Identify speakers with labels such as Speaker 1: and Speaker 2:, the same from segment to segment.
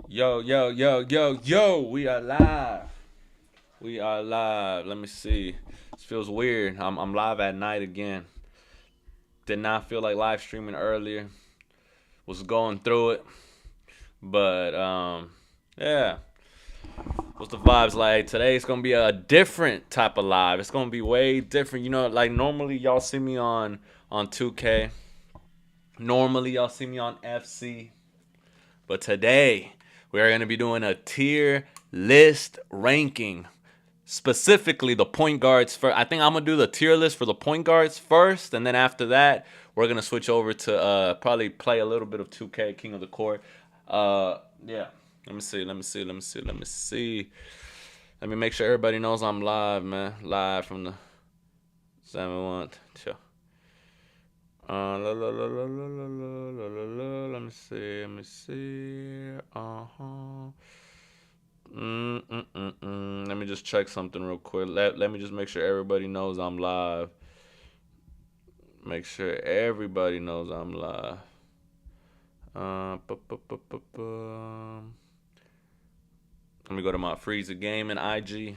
Speaker 1: Yo, yo, yo, yo, yo, we are live. We are live. Let me see. This feels weird. I'm live at night again. Did not feel like live streaming earlier. Was going through it. But yeah. What's the vibes like? Today it's gonna be a different type of live. It's gonna be way different. Like normally y'all see me on 2K. Normally y'all see me on FC. But today we are gonna be doing a tier list ranking, specifically the point guards first. I think I'm gonna do the tier list for the point guards first, and then after that, we're gonna switch over to probably play a little bit of 2K King of the Court. Yeah. Let me see. Let me see. Let me see. Let me see. Let me make sure everybody knows I'm live, man. Live from the 7-1. Chill. Let me see. Let me see. Let me just check something real quick. Let me just make sure everybody knows I'm live. Make sure everybody knows I'm live. Let me go to my Freezer Game and IG.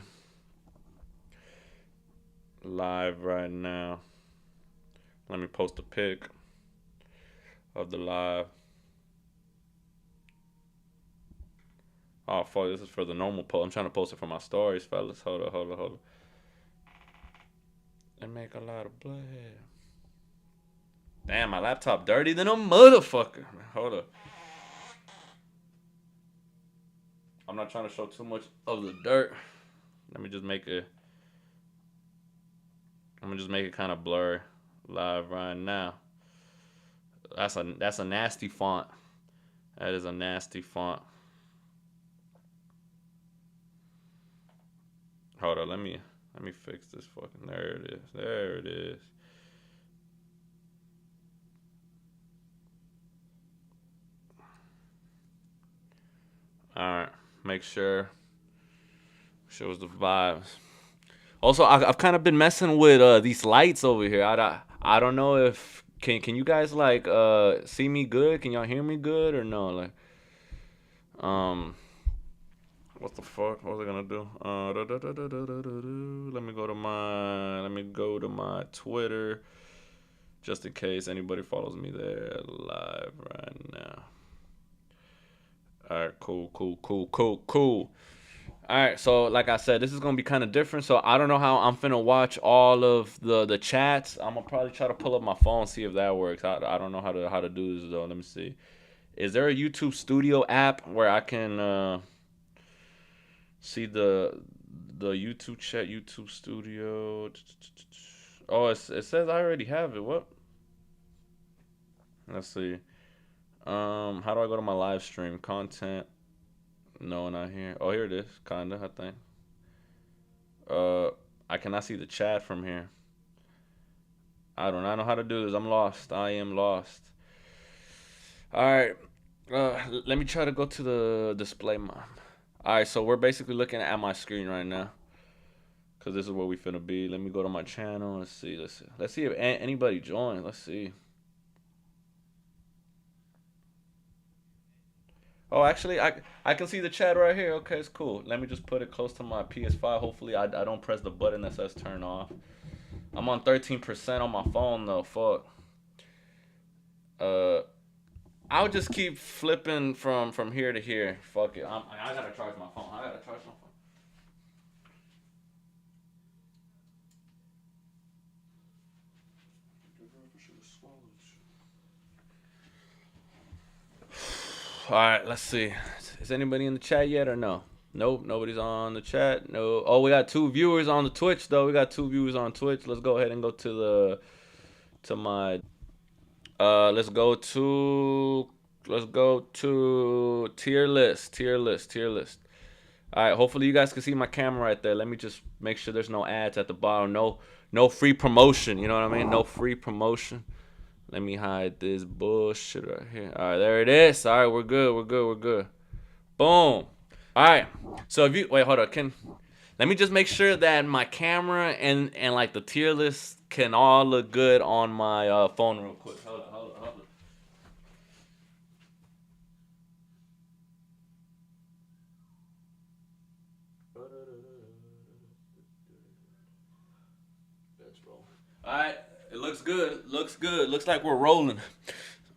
Speaker 1: Live right now. Let me post a pic of the live. Oh, fuck, this is for the normal post. I'm trying to post it for my stories, fellas. Hold up, hold up, hold up. And make a lot of blood. Damn, my laptop dirty than a motherfucker. Hold up. I'm not trying to show too much of the dirt. Let me just make it. I'm gonna just make it kind of blurry live right now. That's a nasty font. That is a nasty font. Hold on, let me fix this fucking. There it is. There it is. All right, make sure shows the vibes. Also, I've kind of been messing with these lights over here. I don't know if can you guys like see me good? Can y'all hear me good or no? Like um what the fuck? What was I gonna do? Let me go to my Twitter just in case anybody follows me there live right now. All right, cool, cool, cool, cool, cool. All right, so like I said, this is gonna be kind of different. So I don't know how I'm finna watch all of the chats. I'm gonna probably try to pull up my phone see if that works. I don't know how to do this though. Let me see. Is there a YouTube Studio app where I can see the YouTube chat? YouTube Studio. Oh, it says I already have it. What? Let's see. How do I go to my live stream content? No, not here. Oh, here it is. Kinda, I think. Uh, I cannot see the chat from here. I do not know how to do this. I'm lost. I am lost. All right. Let me try to go to the display. All right, so we're basically looking at my screen right now, cause this is where we finna be. Let me go to my channel. Let's see. Let's see. Let's see if anybody joined. Let's see. Oh, actually, I can see the chat right here. Okay, it's cool. Let me just put it close to my PS5. Hopefully, I don't press the button that says turn off. I'm on 13% on my phone though. Fuck. Uh, I'll just keep flipping from here to here. Fuck it. I gotta charge my phone. I gotta charge my phone. All right, let's see. Is anybody in the chat yet or no? Nope, nobody's on the chat. No. Oh, we got 2 viewers on the Twitch though. We got 2 viewers on Twitch. Let's go ahead and go to my let's go to tier list. All right, hopefully you guys can see my camera right there. Let me just make sure there's no ads at the bottom. No free promotion, you know what I mean? No free promotion. Let me hide this bullshit right here. All right, there it is. All right, we're good. We're good. We're good. Boom. All right. So if you wait, hold on. Let me just make sure that my camera and like the tier list can all look good on my phone real quick. Hold on. All right, it looks good. Looks good. Looks like we're rolling.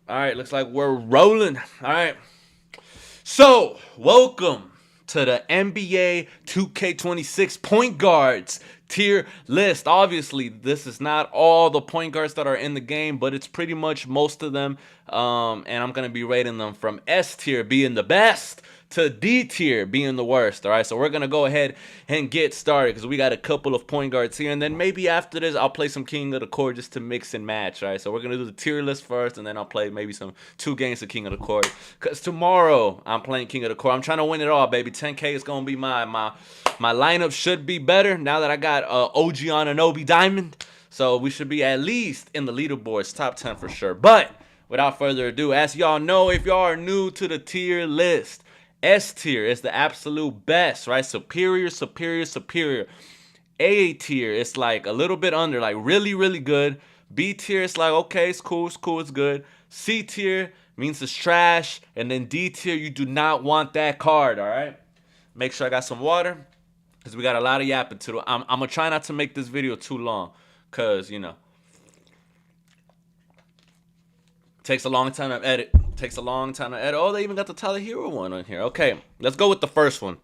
Speaker 1: All right, looks like we're rolling. All right. So, welcome to the NBA 2K26 point guards tier list. Obviously, this is not all the point guards that are in the game, but it's pretty much most of them. And I'm going to be rating them from S tier being the best to D tier being the worst. All right, so we're going to go ahead and get started because we got a couple of point guards here. And then maybe after this, I'll play some King of the Court just to mix and match. All right, so we're going to do the tier list first, and then I'll play maybe some 2 games of King of the Court. Because tomorrow, I'm playing King of the Court. I'm trying to win it all, baby. 10K is going to be my lineup should be better now that I got OG Anunoby Diamond. So we should be at least in the leaderboards, top 10 for sure. But without further ado, as y'all know, if y'all are new to the tier list, S tier is the absolute best, right? Superior, superior, superior. A tier is like a little bit under, like really, really good. B tier is like, okay, it's cool, it's good. C tier means it's trash. And then D tier, you do not want that card, all right? Make sure I got some water because we got a lot of yapping to do. I'm going to try not to make this video too long because, you know, takes a long time to edit. Oh, they even got the Tyler Hero one on here. Okay, let's go with the first one.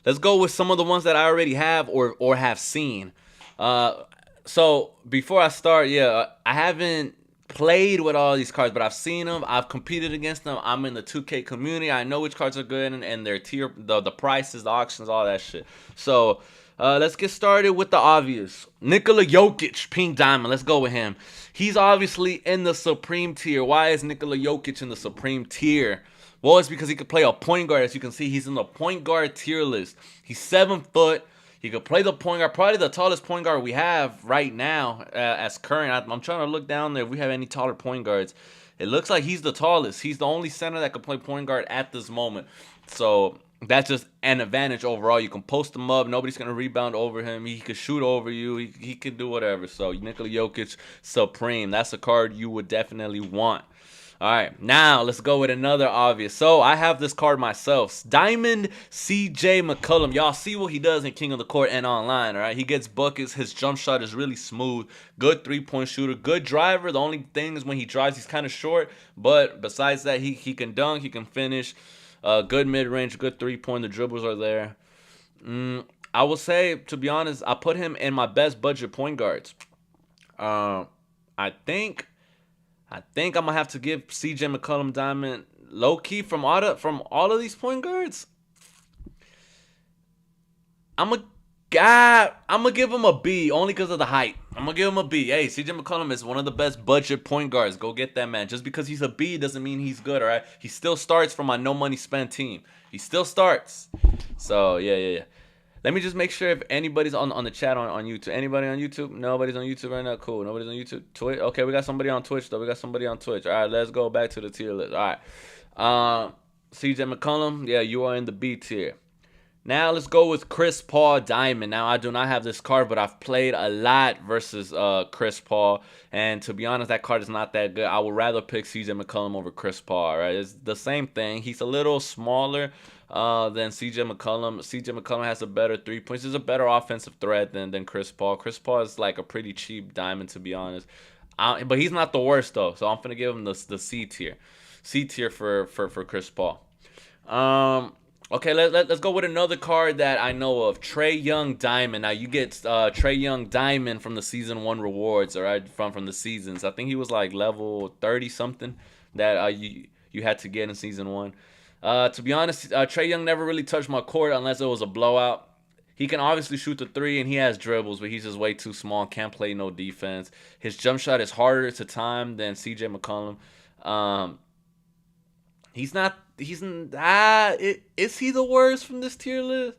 Speaker 1: Let's go with some of the ones that I already have or have seen. So before I start, I haven't played with all these cards, but I've seen them. I've competed against them. I'm in the 2K community. I know which cards are good and their tier, the prices, the auctions, all that shit. So let's get started with the obvious. Nikola Jokic, pink diamond. Let's go with him. He's obviously in the supreme tier. Why is Nikola Jokic in the supreme tier? Well, it's because he could play a point guard. As you can see, he's in the point guard tier list. He's 7 foot. He could play the point guard. Probably the tallest point guard we have right now as current. I'm trying to look down there if we have any taller point guards. It looks like he's the tallest. He's the only center that could play point guard at this moment. So that's just an advantage overall. You can post him up. Nobody's going to rebound over him. He could shoot over you. He could do whatever. So Nikola Jokic, supreme. That's a card you would definitely want. All right, now let's go with another obvious. So I have this card myself. Diamond CJ McCollum. Y'all see what he does in King of the Court and online, all right? He gets buckets. His jump shot is really smooth. Good three-point shooter. Good driver. The only thing is when he drives, he's kind of short. But besides that, he can dunk. He can finish. Good mid-range. Good three-point. The dribbles are there. I will say, to be honest, I put him in my best budget point guards. I think I'm gonna have to give CJ McCollum Diamond low key from all of these point guards. I'm gonna give him a B only because of the height. I'm gonna give him a B. Hey, CJ McCollum is one of the best budget point guards. Go get that man. Just because he's a B doesn't mean he's good. All right, he still starts from my no money spent team. He still starts. So yeah. Let me just make sure if anybody's on the chat on YouTube. Anybody on YouTube? Nobody's on YouTube right now. Cool. Nobody's on YouTube. Twitch. Okay, we got somebody on Twitch though. All right, let's go back to the tier list. All right. CJ McCollum. Yeah, you are in the B tier. Now let's go with Chris Paul Diamond. Now I do not have this card, but I've played a lot versus Chris Paul, and to be honest, that card is not that good. I would rather pick CJ McCollum over Chris Paul. All right, it's the same thing. He's a little smaller than CJ McCollum. CJ McCollum has a better 3 points. He's a better offensive threat than Chris Paul. Chris Paul is like a pretty cheap diamond, to be honest. But he's not the worst though, so I'm gonna give him the C tier. C tier for Chris Paul. Okay, let's go with another card that I know of. Trae Young Diamond. Now you get Trae Young Diamond from the Season 1 rewards, all right, from the seasons. I think he was like level 30 something that you had to get in Season 1. To be honest, Trae Young never really touched my court unless it was a blowout. He can obviously shoot the 3 and he has dribbles, but he's just way too small. Can't play no defense. His jump shot is harder to time than CJ McCollum. Is he the worst from this tier list?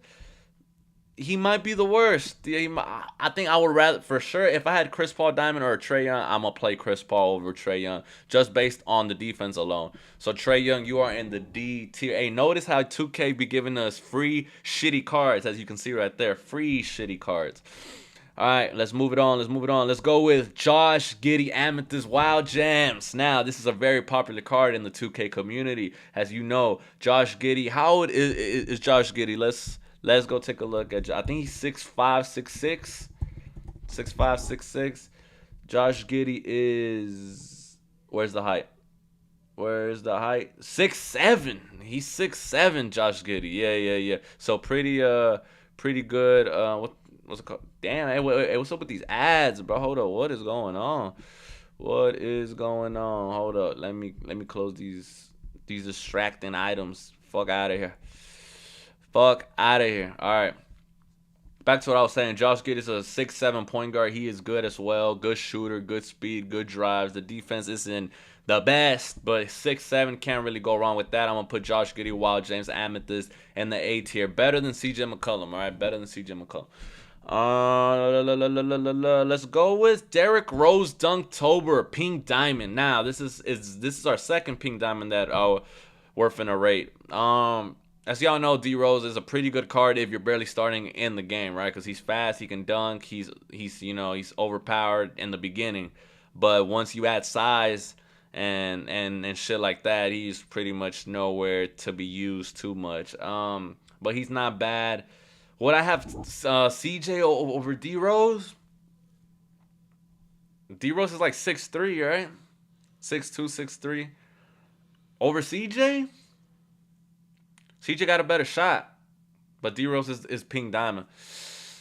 Speaker 1: He might be the worst. I think I would rather, for sure, if I had Chris Paul Diamond or Trae Young, I'm going to play Chris Paul over Trae Young just based on the defense alone. So Trae Young, you are in the D tier. Hey, notice how 2K be giving us free shitty cards, as you can see right there. Free shitty cards. All right, let's move it on. Let's go with Josh Giddey Amethyst Wild Gems. Now, this is a very popular card in the 2K community. As you know, Josh Giddey. How old is Josh Giddey? Let's go take a look at. I think he's 6'5", 6'6". 6'5", 6'6". Josh Giddey is, where's the height? Where's the height? 6'7". He's 6'7", Josh Giddey. Yeah. So pretty good. What's it called? Damn, hey, what's up with these ads, bro? Hold up, what is going on? What is going on? Hold up. Let me close these distracting items. Fuck out of here. Fuck out of here. All right. Back to what I was saying. Josh Giddey is a 6'7" point guard. He is good as well. Good shooter, good speed, good drives. The defense isn't the best, but 6'7" can't really go wrong with that. I'm gonna put Josh Giddey, Wild James, Amethyst in the A tier. Better than CJ McCollum. All right, better than CJ McCollum. Let's go with Derrick Rose Dunktober Pink Diamond. Now this is our second Pink Diamond that we're finna rate. As y'all know, D Rose is a pretty good card if you're barely starting in the game, right? Because he's fast, he can dunk, he's overpowered in the beginning, but once you add size and shit like that, he's pretty much nowhere to be used too much. But he's not bad. Would I have CJ over D Rose? D Rose is like 6'3", right? 6'2", 6'3". Over CJ? CJ got a better shot, but D Rose is Pink Diamond.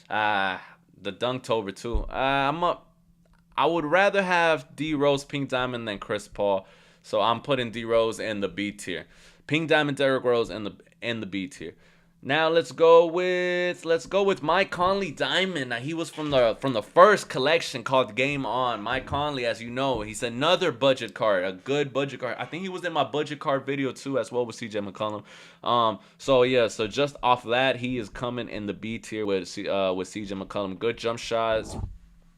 Speaker 1: The Dunktober too. I would rather have D Rose Pink Diamond than Chris Paul, so I'm putting D Rose in the B tier. Pink Diamond Derrick Rose in the B tier. Now let's go with Mike Conley Diamond. Now he was from the first collection called Game On. Mike Conley, as you know, he's another budget card, a good budget card. I think he was in my budget card video too, as well with CJ McCollum. So just off that, he is coming in the B tier with CJ McCollum. Good jump shots,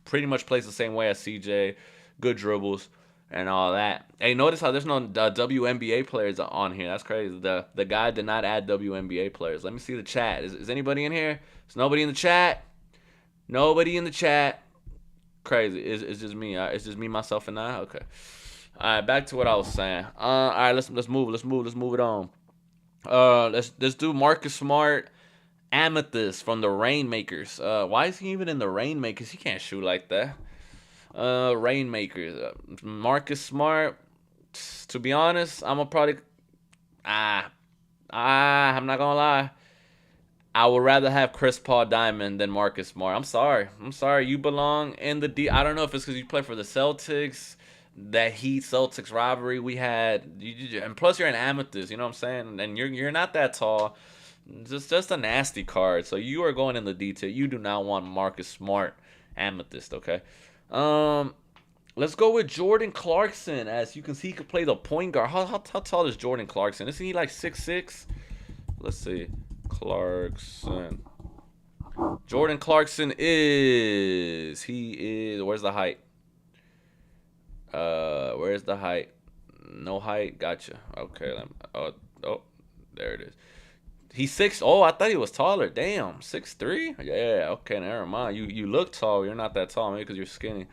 Speaker 1: pretty much plays the same way as CJ. Good dribbles and all that. Hey, notice how there's no WNBA players on here. That's crazy. The guy did not add WNBA players. Let me see the chat. Is anybody in here? Is nobody in the chat? Nobody in the chat. Crazy. It's just me. It's just me, myself, and I. Okay. All right. Back to what I was saying. All right. Let's move it on. Let's do Marcus Smart, Amethyst from the Rainmakers. Why is he even in the Rainmakers? He can't shoot like that. Rainmakers. Marcus Smart. To be honest, I'm not gonna lie. I would rather have Chris Paul Diamond than Marcus Smart. I'm sorry. You belong in the D. I don't know if it's because you play for the Celtics. That Heat Celtics rivalry we had, and plus you're an Amethyst. You know what I'm saying? And you're not that tall. Just a nasty card. So you are going in the D tier. You do not want Marcus Smart Amethyst. Okay. Let's go with Jordan Clarkson. As you can see, he could play the point guard. How tall is Jordan Clarkson? Isn't he like 6'6"? Let's see. Clarkson. Jordan Clarkson is. Where's the height? Where's the height? No height. Gotcha. Okay. There it is. He's 6. Oh, I thought he was taller. Damn, 6'3". Yeah. Okay, never mind. You look tall. You're not that tall, maybe because you're skinny.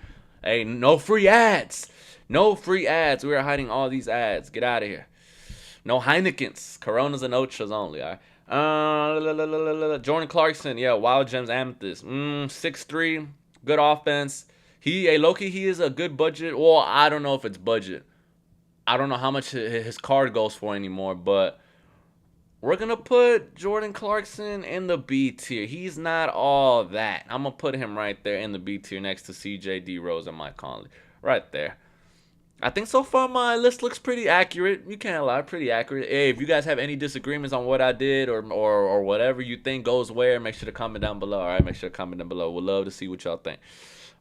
Speaker 1: Hey, no free ads. No free ads. We are hiding all these ads. Get out of here. No Heinekens. Coronas and Ochas only. All right. Jordan Clarkson. Yeah, Wild Gems Amethyst. 6'3". Good offense. Loki, he is a good budget. Well, I don't know if it's budget. I don't know how much his card goes for anymore, but we're going to put Jordan Clarkson in the B tier. He's not all that. I'm going to put him right there in the B tier next to CJ, D Rose, and Mike Conley. Right there. I think so far my list looks pretty accurate. You can't lie, pretty accurate. Hey, if you guys have any disagreements on what I did or whatever you think goes where, make sure to comment down below. All right, make sure to comment down below. We'd love to see what y'all think.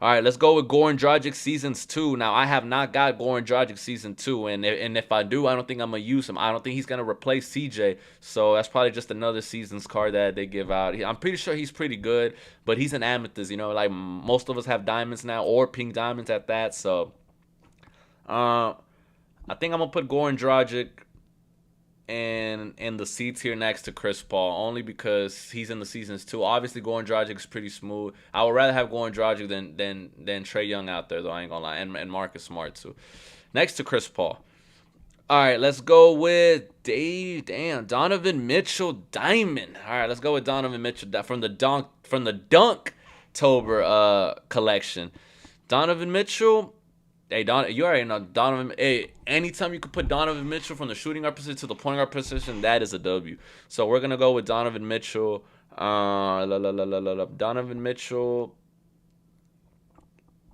Speaker 1: All right, let's go with Goran Dragic Seasons 2. Now, I have not got Goran Dragic Season 2, and if I do, I don't think I'm going to use him. I don't think he's going to replace CJ, so that's probably just another Seasons card that they give out. I'm pretty sure he's pretty good, but he's an Amethyst, like most of us have diamonds now, or pink diamonds at that, so I think I'm going to put Goran Dragic in the C tier next to Chris Paul, only because he's in the Seasons too. Obviously, Goran Dragic is pretty smooth. I would rather have Goran Dragic than Trae Young out there, though. I ain't gonna lie, and Marcus Smart too. Next to Chris Paul. All right, let's go with Donovan Mitchell Diamond. All right, let's go with Donovan Mitchell from the dunk Tober collection. Donovan Mitchell. Hey, you already know Donovan. Hey, anytime you could put Donovan Mitchell from the shooting guard position to the point guard position, that is a W. So we're gonna go with Donovan Mitchell. Donovan Mitchell.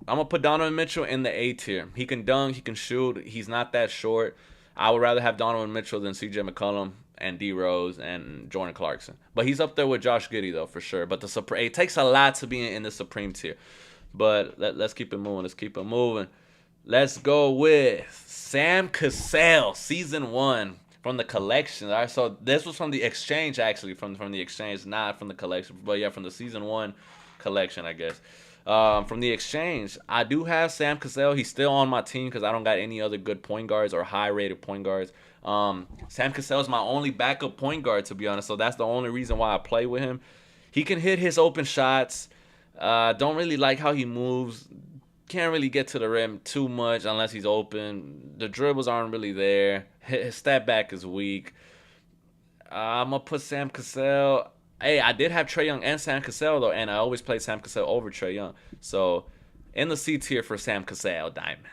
Speaker 1: I'm gonna put Donovan Mitchell in the A tier. He can dunk, he can shoot. He's not that short. I would rather have Donovan Mitchell than C.J. McCollum and D Rose and Jordan Clarkson. But he's up there with Josh Giddey though for sure. But it takes a lot to be in the Supreme tier. But let's keep it moving. Let's keep it moving. Let's go with Sam Cassell, season 1 from the collection. All right, so this was from the exchange actually, from the exchange, not from the collection, but yeah, from the season 1 collection, I guess. From the exchange, I do have Sam Cassell. He's still on my team because I don't got any other good point guards or high-rated point guards. Sam Cassell is my only backup point guard, to be honest, so that's the only reason why I play with him. He can hit his open shots. Don't really like how he moves. Can't really get to the rim too much unless he's open. The dribbles aren't really there. His step back is weak. I'm going to put Sam Cassell. Hey, I did have Trae Young and Sam Cassell, though, and I always played Sam Cassell over Trae Young. So, in the C tier for Sam Cassell, Diamond.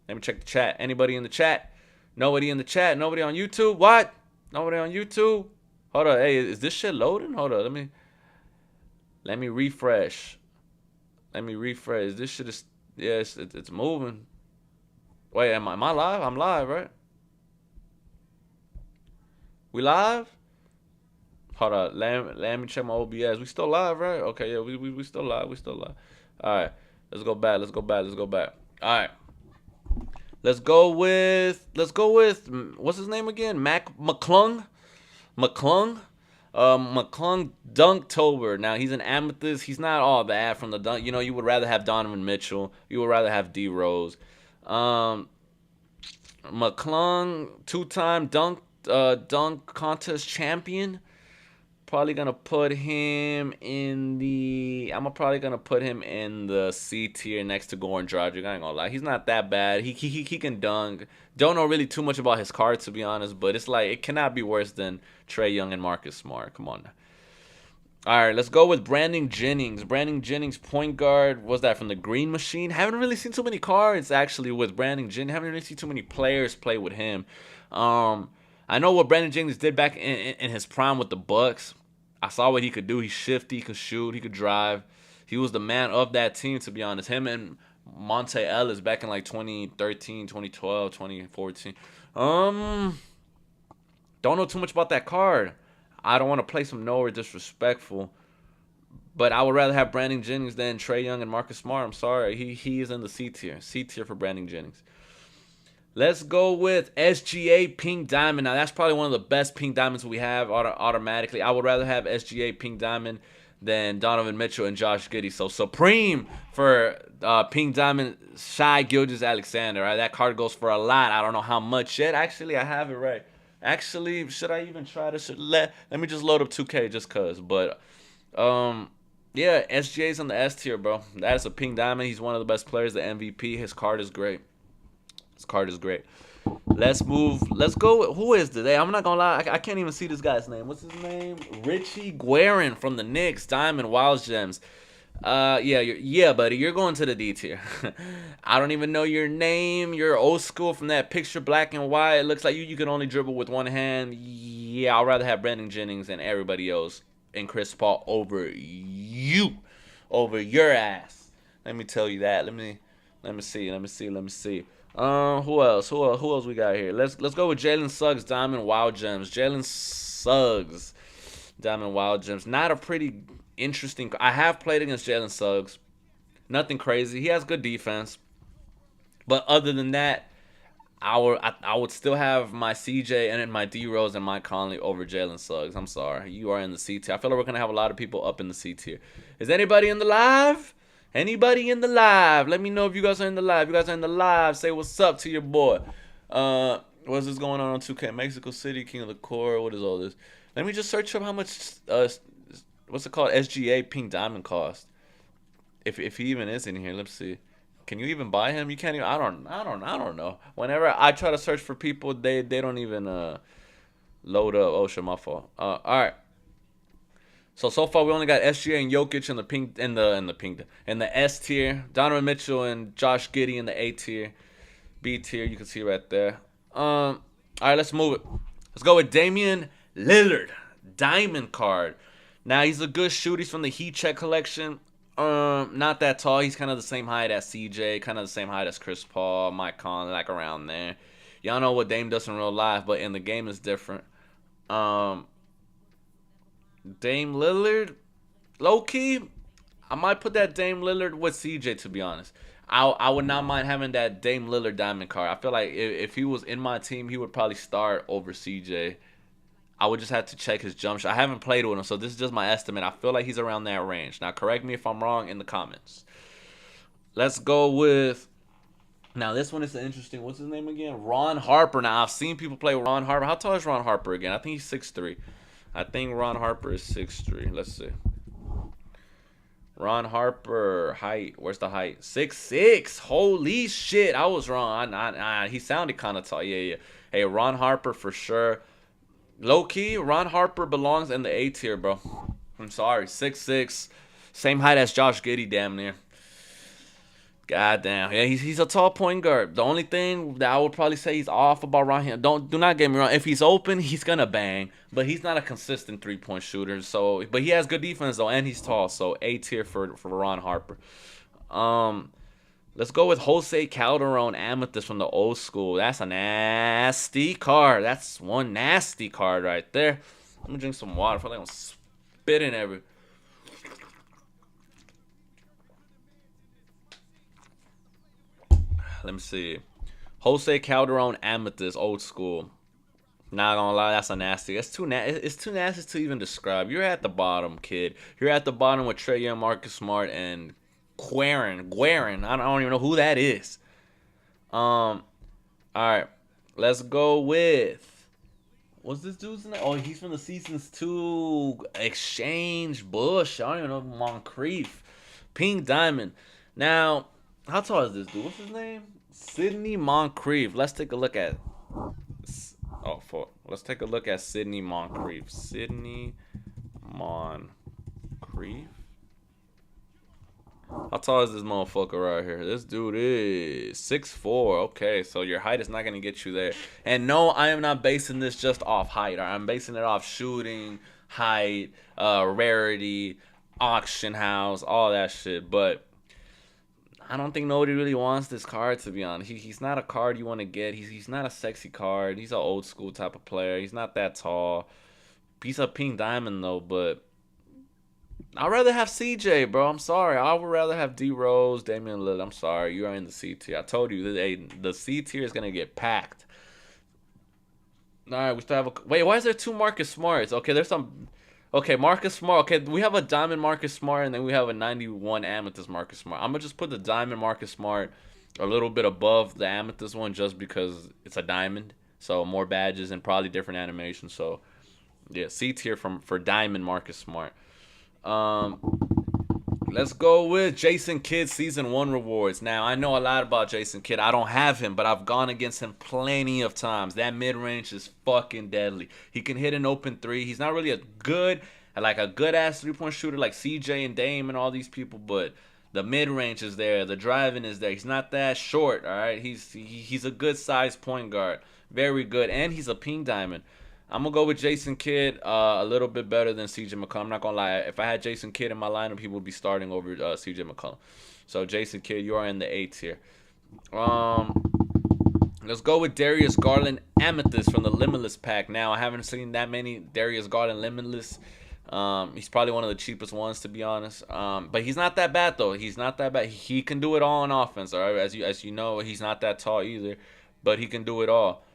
Speaker 1: Let me check the chat. Anybody in the chat? Nobody in the chat? Nobody on YouTube? What? Nobody on YouTube? Hold on. Hey, is this shit loading? Hold on. Let me refresh. Let me refresh. This shit is, yeah, it's moving. Wait, am I live? I'm live, right? We live? Hold on. Let me check my OBS. We still live, right? Okay, yeah, we still live. We still live. All right. Let's go back. All right. Let's go with what's his name again? McClung Dunktober. Now he's an amethyst. He's not all bad from the dunk. You know, you would rather have Donovan Mitchell. You would rather have D Rose. McClung, 2-time dunk contest champion. Probably gonna put him in the. Probably gonna put him in the C tier next to Goran Dragic. I ain't gonna lie, he's not that bad. He can dunk. Don't know really too much about his card, to be honest, but it's like it cannot be worse than Trae Young and Marcus Smart. Come on now. All right, let's go with Brandon Jennings. Brandon Jennings, point guard. Was that from the Green Machine? Haven't really seen too many cards actually with Brandon Jennings. Haven't really seen too many players play with him. I know what Brandon Jennings did back in his prime with the Bucks. I saw what he could do. He's shifty, he could shoot, he could drive. He was the man of that team, to be honest. Him and Monte Ellis back in like 2013, 2012, 2014. Don't know too much about that card. I don't want to play some nowhere disrespectful. But I would rather have Brandon Jennings than Trae Young and Marcus Smart. I'm sorry. He is in the C tier. C tier for Brandon Jennings. Let's go with SGA Pink Diamond. Now, that's probably one of the best Pink Diamonds we have automatically. I would rather have SGA Pink Diamond than Donovan Mitchell and Josh Giddey. So, Supreme for Pink Diamond, Shai Gilgeous-Alexander. Right? That card goes for a lot. I don't know how much yet. Actually, I have it right. Actually, should I even try this? Let me just load up 2K just because. But, yeah, SGA's on the S tier, bro. That is a Pink Diamond. He's one of the best players, the MVP. His card is great. This card is great. Let's move. Let's go. Who is today? I'm not gonna lie. I can't even see this guy's name. What's his name? Richie Guerin from the Knicks. Diamond Wild Gems. Yeah, buddy. You're going to the D tier. I don't even know your name. You're old school from that picture, black and white. It looks like you can only dribble with one hand. Yeah, I'd rather have Brandon Jennings and everybody else and Chris Paul over you, over your ass. Let me tell you that. Let me see. Who else we got here? Let's go with Jalen Suggs, Diamond Wild Gems. Jalen Suggs, Diamond Wild Gems. Not a pretty interesting. I have played against Jalen Suggs. Nothing crazy. He has good defense. But other than that, I would still have my CJ and my D Rose and Mike Conley over Jalen Suggs. I'm sorry. You are in the C tier. I feel like we're gonna have a lot of people up in the C tier. Is anybody in the live? Anybody in the live? Let me know if you guys are in the live. If you guys are in the live, say what's up to your boy. What's this going on 2K? Mexico City, King of the Core. What is all this? Let me just search up how much what's it called? SGA Pink Diamond cost. If he even is in here, let's see. Can you even buy him? You can't even. I don't know. Whenever I try to search for people, they don't even load up. Oh shit, my fault. All right. So far we only got SGA and Jokic in the pink in the S tier. Donovan Mitchell and Josh Giddey in the A tier. B tier, you can see right there. All right, let's move it. Let's go with Damian Lillard, diamond card. Now he's a good shooter. He's from the Heat Check collection. Not that tall. He's kind of the same height as CJ, kind of the same height as Chris Paul, Mike Conley, like around there. Y'all know what Dame does in real life, but in the game is different. Dame Lillard, low key, I might put that Dame Lillard with CJ, to be honest. I would not mind having that Dame Lillard diamond card. I feel like if he was in my team, he would probably start over CJ. I would just have to check his jump shot. I haven't played with him, so this is just my estimate. I feel like he's around that range. Now, correct me if I'm wrong in the comments. Let's go with... Now, this one is interesting. What's his name again? Ron Harper. Now, I've seen people play Ron Harper. How tall is Ron Harper again? I think he's 6'3". I think Ron Harper is 6'3". Let's see. Ron Harper, height. Where's the height? 6'6". Holy shit. I was wrong. He sounded kind of tall. Yeah. Hey, Ron Harper for sure. Low key, Ron Harper belongs in the A tier, bro. I'm sorry. 6'6". Same height as Josh Giddey, damn near. God damn. Yeah, he's a tall point guard. The only thing that I would probably say he's off about Ron, do not get me wrong. If he's open, he's gonna bang. But he's not a consistent 3-point shooter. So, but he has good defense though, and he's tall. So A tier for Ron Harper. Let's go with Jose Calderon Amethyst from the old school. That's a nasty card. That's one nasty card right there. Let me drink some water. I feel like I'm spitting every. Let me see. Jose Calderon Amethyst, old school. Not gonna lie, that's a nasty. It's too nasty to even describe. You're at the bottom, kid. You're at the bottom with Trae Young, Marcus Smart, and Guerin. I don't even know who that is. All right. Let's go with... What's this dude's name? Oh, he's from the Seasons 2 Exchange Bush. I don't even know. Moncrief. Pink Diamond. Now, how tall is this dude? What's his name? Sidney Moncrief. Let's take a look at... Oh, fuck. Let's take a look at Sidney Moncrief. Sidney Moncrief. How tall is this motherfucker right here? This dude is 6'4". Okay, so your height is not going to get you there. And no, I am not basing this just off height. I'm basing it off shooting, height, rarity, auction house, all that shit. But I don't think nobody really wants this card, to be honest. He's not a card you want to get. He's not a sexy card. He's an old school type of player. He's not that tall. He's a pink diamond, though, but I'd rather have CJ, bro. I'm sorry. I would rather have D Rose, Damian Lillard. I'm sorry. You are in the C tier. I told you the C tier is gonna get packed. All right, we still have a... Wait, why is there two Marcus Smarts? Okay, there's some... Okay, Marcus Smart. Okay, we have a diamond Marcus Smart, and then we have a 91 amethyst Marcus Smart. I'm gonna just put the diamond Marcus Smart a little bit above the amethyst one just because it's a diamond. So more badges and probably different animations. So yeah, C tier for diamond Marcus Smart. Let's go with Jason Kidd Season 1 rewards. Now, I know a lot about Jason Kidd. I don't have him, but I've gone against him plenty of times. That mid-range is fucking deadly. He can hit an open three. He's not really a good-ass three-point shooter like CJ and Dame and all these people, but the mid-range is there. The driving is there. He's not that short, all right? He's a good-sized point guard. Very good, and he's a pink diamond. I'm going to go with Jason Kidd a little bit better than CJ McCollum. I'm not going to lie. If I had Jason Kidd in my lineup, he would be starting over CJ McCollum. So, Jason Kidd, you are in the A tier. Let's go with Darius Garland Amethyst from the Limitless pack. Now, I haven't seen that many Darius Garland Limitless. He's probably one of the cheapest ones, to be honest. But he's not that bad, though. He's not that bad. He can do it all on offense, all right? As you know, he's not that tall either. But he can do it all.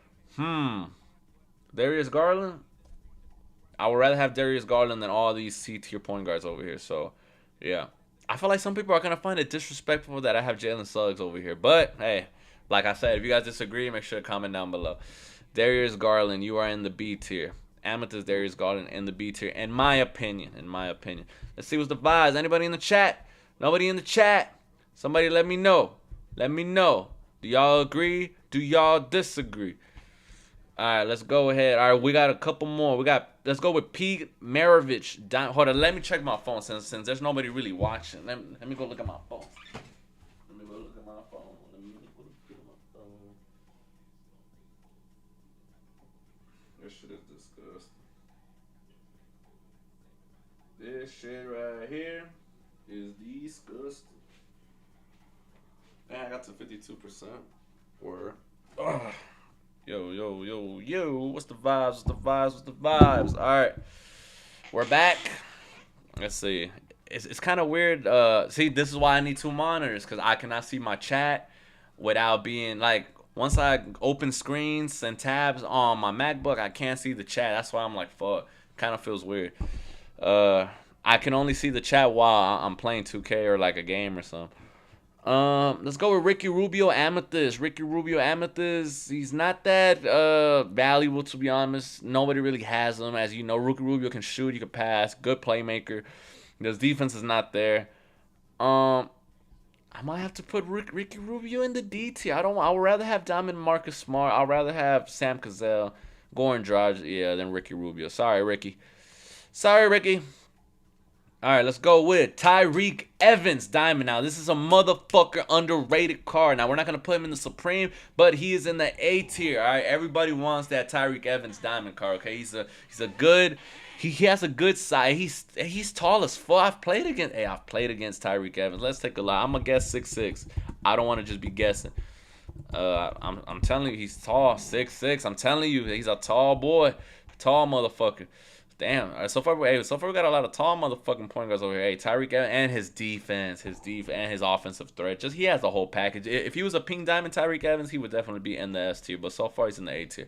Speaker 1: Darius Garland, I would rather have Darius Garland than all these C-tier point guards over here. So, yeah. I feel like some people are going to find it disrespectful that I have Jalen Suggs over here. But, hey, like I said, if you guys disagree, make sure to comment down below. Darius Garland, you are in the B tier. Amethyst Darius Garland in the B tier, in my opinion. Let's see what's the vibes. Anybody in the chat? Nobody in the chat? Somebody let me know. Do y'all agree? Do y'all disagree? All right, let's go ahead. All right, we got a couple more. Let's go with Pete Maravich. Hold on, let me check my phone since there's nobody really watching. Let me go look at my phone. Let me go look at my phone. Let me go look at my phone. This shit is disgusting. This shit right here is disgusting. Man, I got to 52%. Or yo. What's the vibes? What's the vibes? All right, we're back. Let's see. It's kind of weird. See, this is why I need two monitors because I cannot see my chat without being like. Once I open screens and tabs on my MacBook, I can't see the chat. That's why I'm like, fuck. Kind of feels weird. I can only see the chat while I'm playing 2K or like a game or something. Let's go with Ricky Rubio Amethyst. Ricky Rubio Amethyst, he's not that valuable to be honest. Nobody really has him. As you know, Ricky Rubio can shoot, he can pass, good playmaker. His defense is not there. I might have to put Ricky Rubio in the D tier. I would rather have Diamond Marcus Smart. I'd rather have Sam Cassell, Goran Dragic, than Ricky Rubio. Sorry, Ricky. All right, let's go with Tyreek Evans Diamond. Now, this is a motherfucker underrated card. Now, we're not going to put him in the Supreme, but he is in the A tier. All right, everybody wants that Tyreek Evans Diamond card, okay? He's a good he has a good size. He's tall as fuck. I've played against Tyreek Evans. Let's take a look. I'm going to guess 6'6". I don't want to just be guessing. I'm telling you, he's tall, 6'6". I'm telling you, he's a tall boy, tall motherfucker. Damn. All right, so far we got a lot of tall motherfucking point guards over here. Hey, Tyreek Evans and his defense, and his offensive threat. Just he has the whole package. If he was a pink diamond Tyreek Evans, he would definitely be in the S tier. But so far he's in the A tier.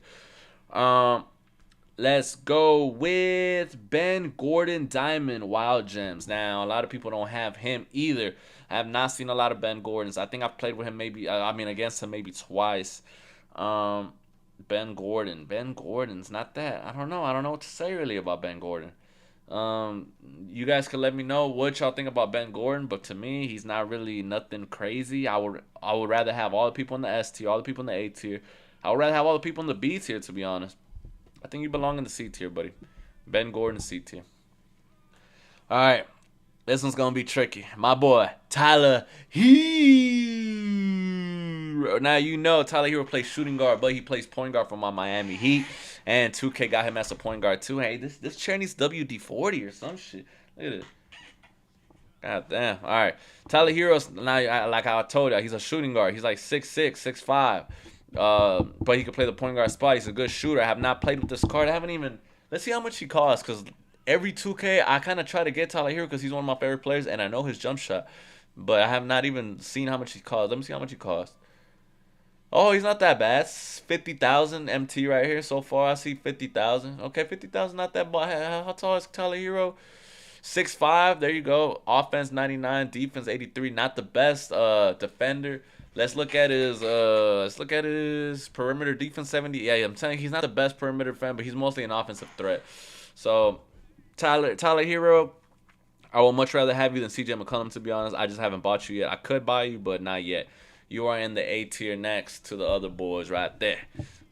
Speaker 1: Let's go with Ben Gordon Diamond Wild Gems. Now a lot of people don't have him either. I have not seen a lot of Ben Gordons. I think I've played with him against him maybe twice. Ben Gordon's not that. I don't know what to say really about Ben Gordon. You guys can let me know what y'all think about Ben Gordon, but to me, he's not really nothing crazy. I would rather have all the people in the S tier, all the people in the A tier. I would rather have all the people in the B tier, to be honest. I think you belong in the C tier, buddy. Ben Gordon, C tier. All right. This one's going to be tricky. My boy, Tyler Hero. Now, you know Tyler Hero plays shooting guard, but he plays point guard for my Miami Heat. And 2K got him as a point guard, too. Hey, this chair needs WD-40 or some shit. Look at it. God damn. All right. Tyler Hero's, now, like I told you, he's a shooting guard. He's like 6'6", 6'5". But he can play the point guard spot. He's a good shooter. I have not played with this card. I haven't even... Let's see how much he costs, because... Every 2K, I kind of try to get Tyler Hero because he's one of my favorite players, and I know his jump shot. But I have not even seen how much he costs. Let me see how much he costs. Oh, he's not that bad. 50,000 MT right here so far. I see 50,000. Okay, 50,000 not that bad. How tall is Tyler Hero? 6'5". There you go. Offense 99, defense 83. Not the best defender. Let's look at his perimeter defense 70. Yeah, I'm telling you, he's not the best perimeter defender, but he's mostly an offensive threat. So Tyler Hero, I would much rather have you than CJ McCollum, to be honest. I just haven't bought you yet. I could buy you, but not yet. You are in the A tier next to the other boys right there.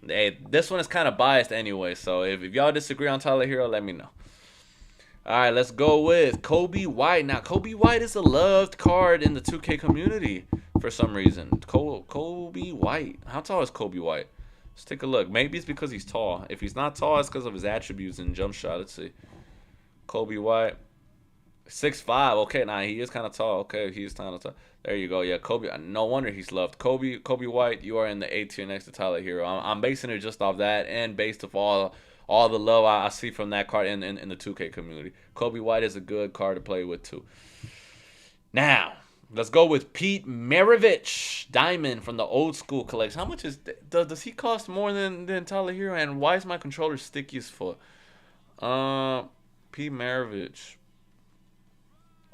Speaker 1: Hey, this one is kind of biased anyway, so if y'all disagree on Tyler Hero, let me know. All right, let's go with Kobe White. Now, Kobe White is a loved card in the 2K community for some reason. Kobe White. How tall is Kobe White? Let's take a look. Maybe it's because he's tall. If he's not tall, it's because of his attributes and jump shot. Let's see. Kobe White. 6'5". Okay, nah, he is kind of tall. Okay, he's kind of tall. There you go. Yeah, Kobe. No wonder he's loved. Kobe White, you are in the A tier next to Tyler Hero. I'm basing it just off that and based off all the love I see from that card in the 2K community. Kobe White is a good card to play with, too. Now, let's go with Pete Maravich Diamond from the old school collection. How much does he cost more than Tyler Hero? And why is my controller sticky as fuck? Pete Maravich.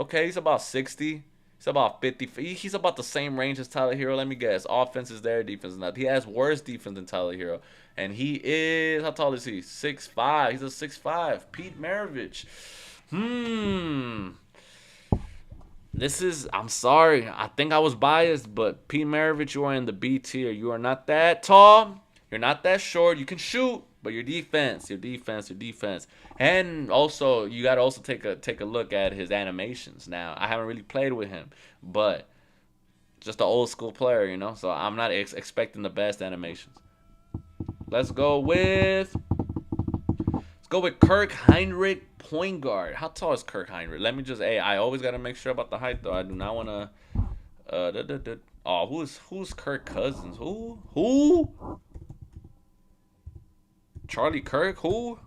Speaker 1: Okay, he's about 60. He's about 50. He's about the same range as Tyler Hero. Let me guess. Offense is there, defense is not. He has worse defense than Tyler Hero. And he is, how tall is he? 6'5". He's a 6'5". Pete Maravich. I'm sorry. I think I was biased, but Pete Maravich, you are in the B tier. You are not that tall. You're not that short. You can shoot, but your defense, your defense, your defense. And also, you got to also take a look at his animations. Now, I haven't really played with him, but just an old school player, you know. So I'm not expecting the best animations. Let's go with Kirk Heinrich, point guard. How tall is Kirk Heinrich? Let me just. Hey, I always gotta make sure about the height though. I do not wanna. Oh, who's Kirk Cousins? Who? Charlie Kirk? Who?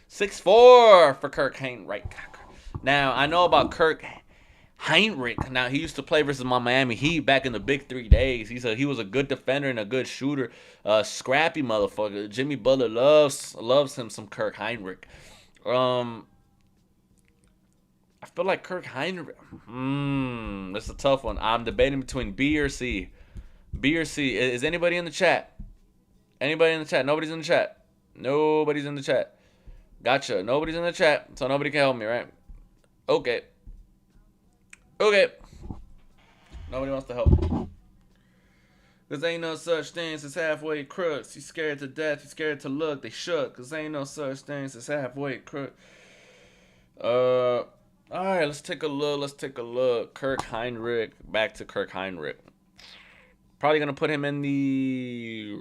Speaker 1: 6'4" for Kirk Heinrich. Now I know about Kirk Heinrich. Now he used to play versus my Miami Heat back in the Big Three days. He was a good defender and a good shooter. Scrappy motherfucker. Jimmy Butler loves him some Kirk Heinrich. Um, I feel like Kirk Heinrich. That's a tough one. I'm debating between B or C. B or C. Is anybody in the chat? Anybody in the chat? Nobody's in the chat. Nobody's in the chat. Gotcha. Nobody's in the chat, so nobody can help me, right? Okay. Okay. Nobody wants to help. Cause ain't no such things as halfway crooks. You scared to death, you scared to look, they shook. Cause ain't no such things as halfway crooks. Alright, let's take a look. Kirk Heinrich. Back to Kirk Heinrich. Probably gonna put him in the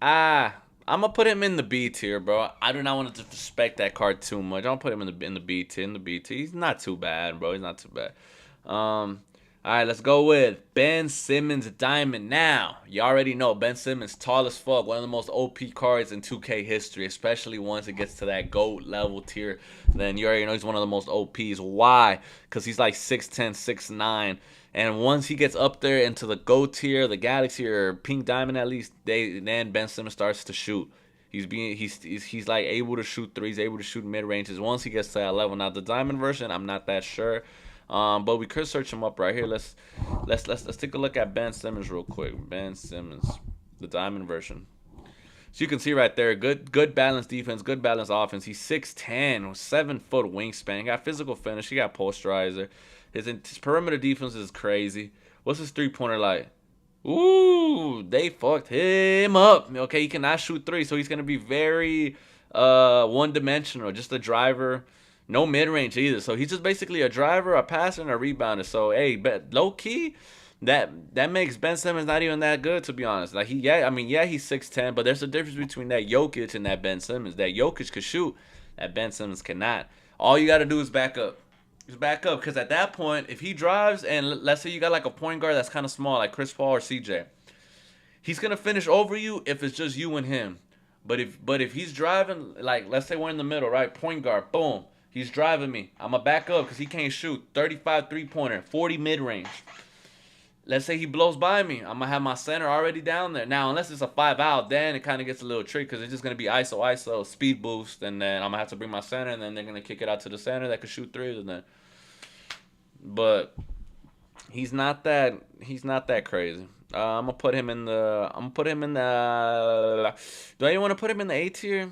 Speaker 1: I'm gonna put him in the B tier, bro. I do not want to disrespect that card too much. I'll put him in the B tier. In the B tier, he's not too bad, bro. He's not too bad. All right, let's go with Ben Simmons Diamond. Now, you already know Ben Simmons, tall as fuck, one of the most OP cards in 2K history, especially once it gets to that GOAT level tier. Then you already know he's one of the most OPs. Why? Because he's like 6'10", 6'9". And once he gets up there into the GOAT tier, the Galaxy or Pink Diamond at least, then Ben Simmons starts to shoot. He's like able to shoot threes, able to shoot mid ranges. Once he gets to that level, now the Diamond version, I'm not that sure. But we could search him up right here. Let's take a look at Ben Simmons real quick. Ben Simmons, the Diamond version. So you can see right there, good balanced defense, good balanced offense. He's 6'10", 7-foot wingspan. He got physical finish. He got posterizer. His perimeter defense is crazy. What's his three-pointer like? Ooh, they fucked him up. Okay, he cannot shoot three, so he's gonna be very one-dimensional. Just a driver. No mid-range either. So he's just basically a driver, a passer, and a rebounder. So, hey, but low-key, that makes Ben Simmons not even that good, to be honest. Like, he's 6'10", but there's a difference between that Jokic and that Ben Simmons. That Jokic could shoot, that Ben Simmons cannot. All you got to do is back up. Just back up, because at that point, if he drives, and let's say you got like a point guard that's kind of small, like Chris Paul or CJ, he's going to finish over you if it's just you and him. But if he's driving, like, let's say we're in the middle, right? Point guard, boom. He's driving me. I'm going to back up because he can't shoot. 35 three-pointer, 40 mid-range. Let's say he blows by me. I'm going to have my center already down there. Now, unless it's a 5-out, then it kind of gets a little tricky because it's just going to be ISO, speed boost, and then I'm going to have to bring my center, and then they're going to kick it out to the center that can shoot threes. And then, but he's not that crazy. I'm going to put him in the do I want to put him in the A tier?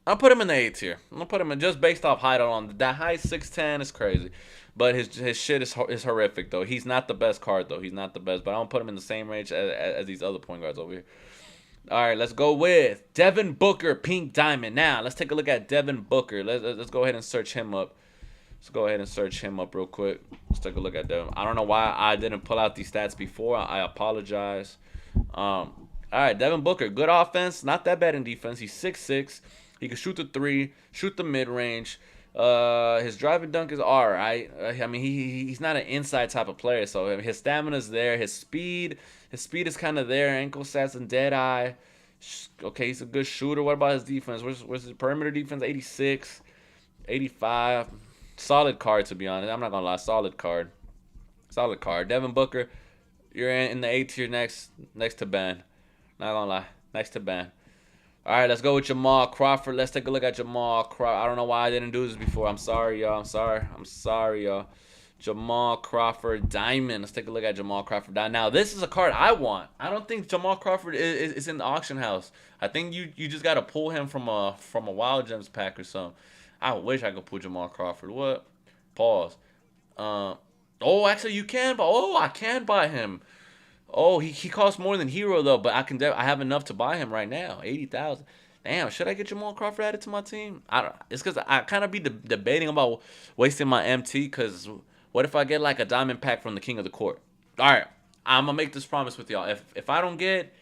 Speaker 1: I'll put him in the A tier. I'm gonna put him in just based off height alone. That height 6'10" is crazy, but his shit is horrific though. He's not the best card though. He's not the best, but I don't put him in the same range as these other point guards over here. All right, let's go with Devin Booker, Pink Diamond. Now let's take a look at Devin Booker. Let's go ahead and search him up. Let's go ahead and search him up real quick. Let's take a look at Devin. I don't know why I didn't pull out these stats before. I apologize. All right, Devin Booker, good offense, not that bad in defense. He's 6'6". He can shoot the three, shoot the mid-range. His driving dunk is all right. I mean, he's not an inside type of player, so his stamina's there. His speed is kind of there. Ankle stats and dead eye. Okay, he's a good shooter. What about his defense? Where's his perimeter defense? 86, 85. Solid card, to be honest. I'm not going to lie. Solid card. Solid card. Devin Booker, you're in the A tier next to Ben. Not going to lie. Next to Ben. All right, let's go with Jamal Crawford. Let's take a look at Jamal Crawford. I don't know why I didn't do this before. I'm sorry, y'all. I'm sorry, y'all. Jamal Crawford Diamond. Let's take a look at Jamal Crawford Diamond. Now, this is a card I want. I don't think Jamal Crawford is in the auction house. I think you just got to pull him from a Wild Gems pack or something. I wish I could pull Jamal Crawford. What? Pause. Oh, actually, you can. Oh, I can buy him. Oh, he costs more than Hero though, but I have enough to buy him right now. 80,000. Damn, should I get Jamal Crawford added to my team? I don't. It's because I kind of be debating about wasting my MT. Because what if I get like a diamond pack from the King of the Court? All right, I'm gonna make this promise with y'all. If I don't get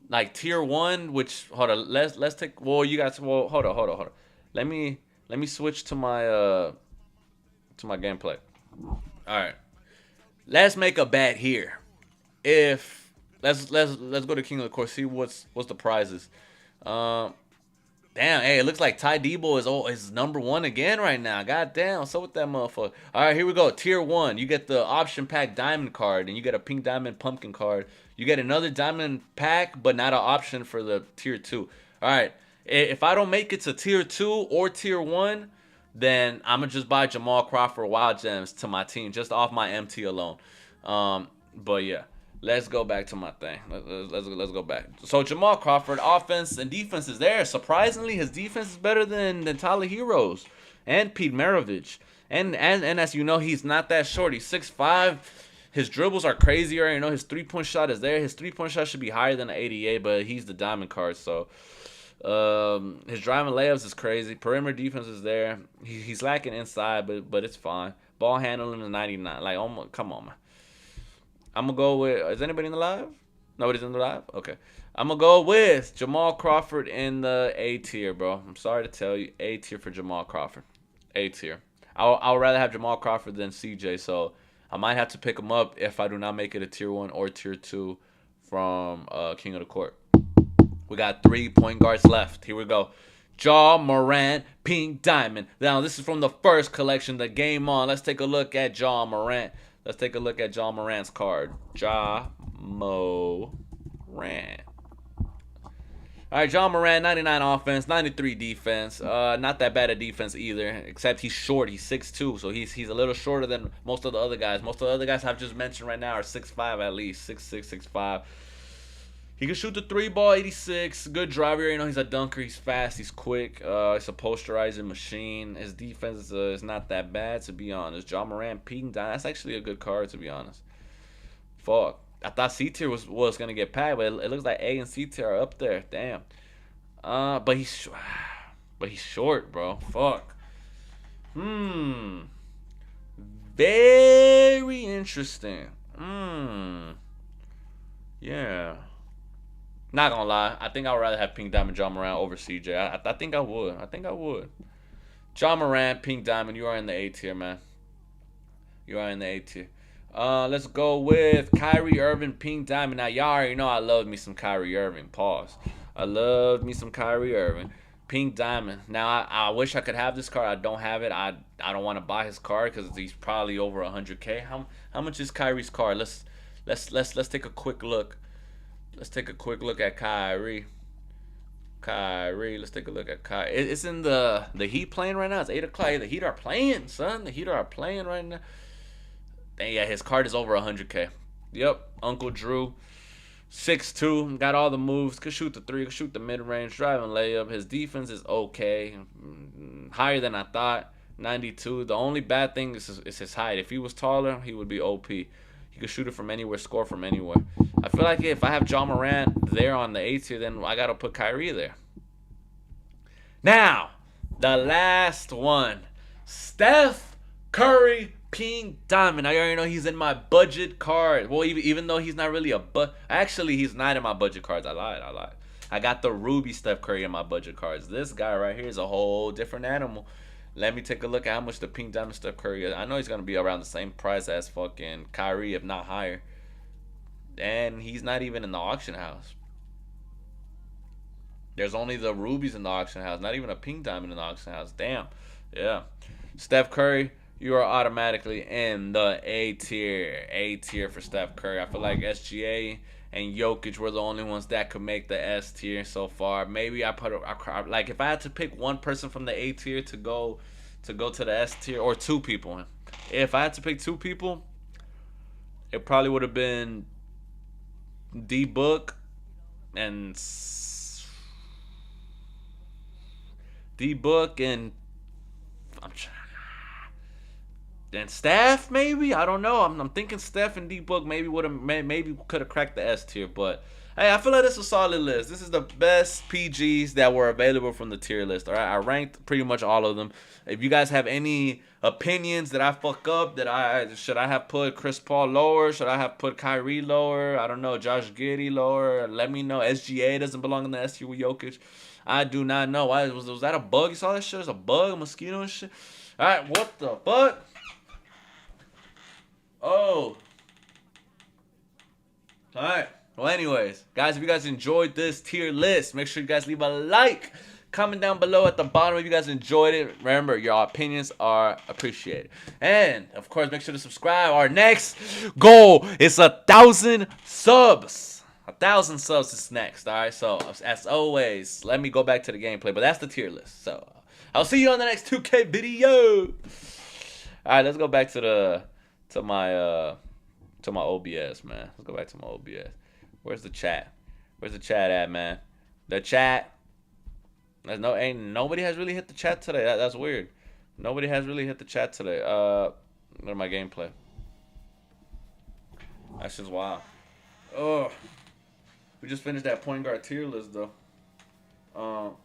Speaker 1: like tier one, which hold on, let's take. Well, you guys. Well, hold on. Let me switch to my gameplay. All right, let's make a bet here. If let's go to King of the Court, see what's the prizes. Um, damn, hey, it looks like Ty Debo is number one again right now. God damn, so with that motherfucker. All right, here we go. Tier one, you get the option pack diamond card, and you get a pink diamond pumpkin card. You get another diamond pack, but not an option for the tier two. All right, if I don't make it to tier two or tier one, then I'm gonna just buy Jamal Crawford Wild Gems to my team just off my MT alone. But yeah. Let's go back to my thing. Let's go back. So Jamal Crawford, offense and defense is there. Surprisingly, his defense is better than Tyler Heroes and Pete Maravich. And as you know, he's not that short. He's 6'5". His dribbles are crazier. You know, his 3-point shot is there. His 3-point shot should be higher than an 88, but he's the diamond card. So his driving layups is crazy. Perimeter defense is there. He's lacking inside, but it's fine. Ball handling is 99. Like, oh my, come on, man. I'm gonna go with. Is anybody in the live? Nobody's in the live. Okay. I'm gonna go with Jamal Crawford in the A tier, bro. I'm sorry to tell you, A tier for Jamal Crawford. A tier. I'll rather have Jamal Crawford than CJ, so I might have to pick him up if I do not make it a tier one or tier two from King of the Court. We got 3 point guards left. Here we go. Ja Morant, Pink Diamond. Now, this is from the first collection, the Game On. Let's take a look at Ja Morant. Let's take a look at Ja Morant's card. Ja Morant. All right, Ja Morant, 99 offense, 93 defense. Not that bad at defense either, except he's short. He's 6'2", so he's a little shorter than most of the other guys. Most of the other guys I've just mentioned right now are 6'5" at least, 6'6", 6'5". He can shoot the 3 ball, 86. Good driver. You know, he's a dunker. He's fast. He's quick. He's a posterizing machine. His defense is not that bad, to be honest. Ja Morant, Pete Down. That's actually a good card, to be honest. Fuck. I thought C tier was going to get packed, but it looks like A and C tier are up there. Damn. But he's short, bro. Fuck. Very interesting. Yeah. Not gonna lie, I think I would rather have Pink Diamond Ja Morant over CJ. I think I would. Ja Morant, Pink Diamond, you are in the A tier, man. You are in the A tier. Let's go with Kyrie Irving, Pink Diamond. Now, y'all already know I love me some Kyrie Irving. Pause. I love me some Kyrie Irving. Pink Diamond. Now, I wish I could have this card. I don't have it. I don't want to buy his card because he's probably over 100K. How much is Kyrie's card? Let's take a quick look. Let's take a quick look at Kyrie. Let's take a look at Kyrie. It's in the Heat playing right now. It's 8 o'clock. The Heat are playing, son. The Heat are playing right now. Dang, yeah, his card is over 100K. Yep, Uncle Drew. 6'2", got all the moves. Could shoot the 3, could shoot the mid-range, driving layup. His defense is okay. Higher than I thought. 92. The only bad thing is his height. If he was taller, he would be OP. He could shoot it from anywhere, score from anywhere. I feel like if I have Ja Morant there on the A tier, then I got to put Kyrie there. Now, the last one. Steph Curry, Pink Diamond. I already know he's in my budget card. Well, even though he's not really actually, he's not in my budget cards. I lied. I got the Ruby Steph Curry in my budget cards. This guy right here is a whole different animal. Let me take a look at how much the Pink Diamond Steph Curry is. I know he's going to be around the same price as fucking Kyrie, if not higher. And he's not even in the auction house. There's only the rubies in the auction house. Not even a Pink Diamond in the auction house. Damn. Yeah. Steph Curry, you are automatically in the A tier. A tier for Steph Curry. I feel like SGA and Jokic were the only ones that could make the S tier so far. Maybe if I had to pick one person from the A tier to go to the S tier, or two people. If I had to pick two people, it probably would have been D Book and I'm And Steph, maybe, I don't know. I'm thinking Steph and D Book maybe could have cracked the S tier, but hey, I feel like this is a solid list. This is the best PGs that were available from the tier list. All right, I ranked pretty much all of them. If you guys have any opinions that I fuck up, that I have put Chris Paul lower? Should I have put Kyrie lower? I don't know, Josh Giddey lower. Let me know. SGA doesn't belong in the S tier with Jokic. I do not know. Why was that a bug? You saw that shit? It was a bug, a mosquito and shit. All right, what the fuck? Oh. Alright. Well, anyways, guys, if you guys enjoyed this tier list, make sure you guys leave a like. Comment down below at the bottom if you guys enjoyed it. Remember, your opinions are appreciated. And, of course, make sure to subscribe. Our next goal is 1,000 subs. 1,000 subs is next, alright? So, as always, let me go back to the gameplay. But that's the tier list. So, I'll see you on the next 2K video. Alright, let's go back to my OBS, man. Let's go back to my OBS. Where's the chat? Where's the chat at, man? The chat. Nobody has really hit the chat today. That's weird. Nobody has really hit the chat today. Go to my gameplay. That's just wild. Oh, we just finished that point guard tier list though. Oh.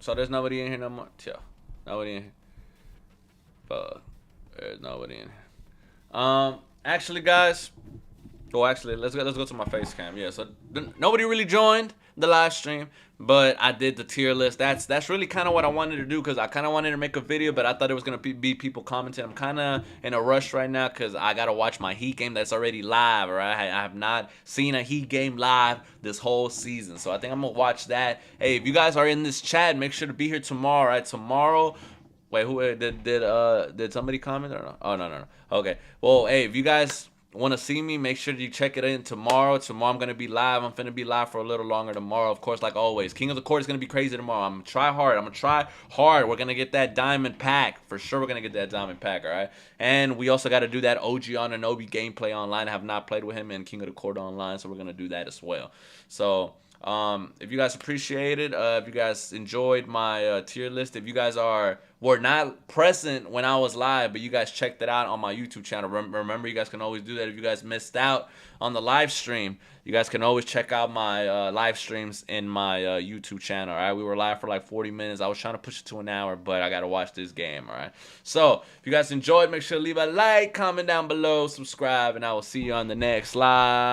Speaker 1: So there's nobody in here no more. Yeah, nobody in here. Fuck, there's nobody in here. Actually, guys. Well, actually, let's go to my face cam. Yeah, so nobody really joined the live stream, but I did the tier list. That's really kind of what I wanted to do because I kind of wanted to make a video, but I thought it was gonna be people commenting. I'm kind of in a rush right now because I gotta watch my Heat game that's already live. Right, I have not seen a Heat game live this whole season, so I think I'm gonna watch that. Hey, if you guys are in this chat, make sure to be here tomorrow. Right, tomorrow. Wait, who did somebody comment or no? Oh no. Okay, well, hey, if you guys want to see me, make sure you check it in tomorrow. Tomorrow I'm going to be live. I'm finna be live for a little longer tomorrow. Of course, like always, King of the Court is going to be crazy tomorrow. I'm going to try hard. We're going to get that diamond pack. For sure, we're going to get that diamond pack, all right? And we also got to do that OG Anunoby gameplay online. I have not played with him in King of the Court online, so we're going to do that as well. So, if you guys appreciate it, if you guys enjoyed my tier list, if you guys were not present when I was live, but you guys checked it out on my YouTube channel, remember you guys can always do that. If you guys missed out on the live stream, you guys can always check out my live streams in my YouTube channel. All right, we were live for like 40 minutes. I was trying to push it to an hour, but I gotta watch this game. All right, so if you guys enjoyed, make sure to leave a like, comment down below, subscribe, and I will see you on the next live.